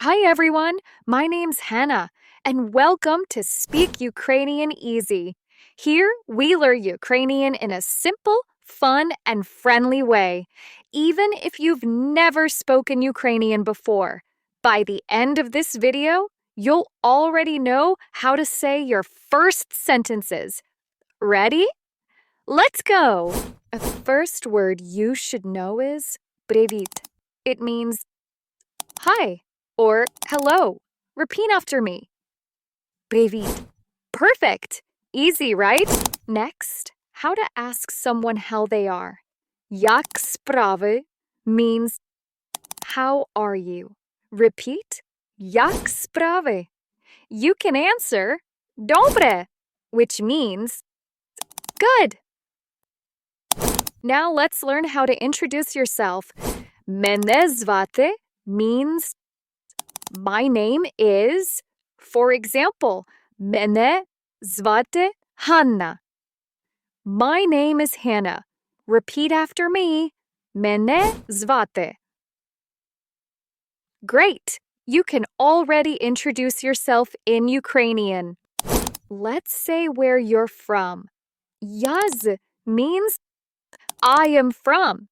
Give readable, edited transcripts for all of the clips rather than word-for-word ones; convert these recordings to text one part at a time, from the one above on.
Hi everyone, my name's Hannah, and welcome to Speak Ukrainian Easy. Here we learn Ukrainian in a simple, fun, and friendly way, even if you've never spoken Ukrainian before. By the end of this video, you'll already know how to say your first sentences. Ready? Let's go! A first word you should know is "Привіт." It means hi or hello. Repeat after me. Привіт. Perfect. Easy, right? Next, how to ask someone how they are. Як справи means how are you? Repeat. Як справи. You can answer добре, which means good. Now let's learn how to introduce yourself. Мене звати means my name is. For example, мене звати Hanna. My name is Hannah. Repeat after me. Мене звати. Great! You can already introduce yourself in Ukrainian. Let's say where you're from. Я з means I am from.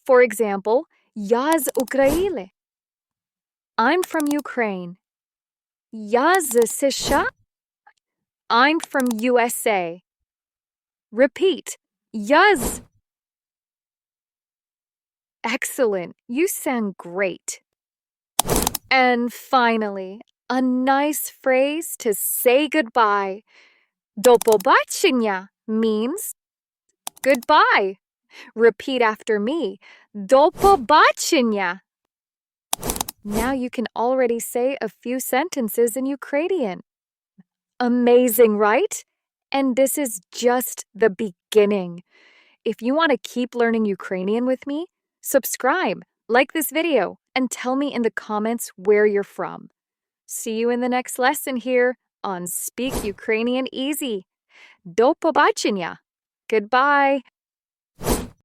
For example, я з України. I'm from Ukraine. Я з США. I'm from USA. Repeat. Я з. Excellent. You sound great. And finally, a nice phrase to say goodbye. До побачення means goodbye. Repeat after me. До побачення. Now you can already say a few sentences in Ukrainian. Amazing, right? And this is just the beginning. If you want to keep learning Ukrainian with me, subscribe, like this video, and tell me in the comments where you're from. See you in the next lesson here on Speak Ukrainian Easy. До побачення. Goodbye.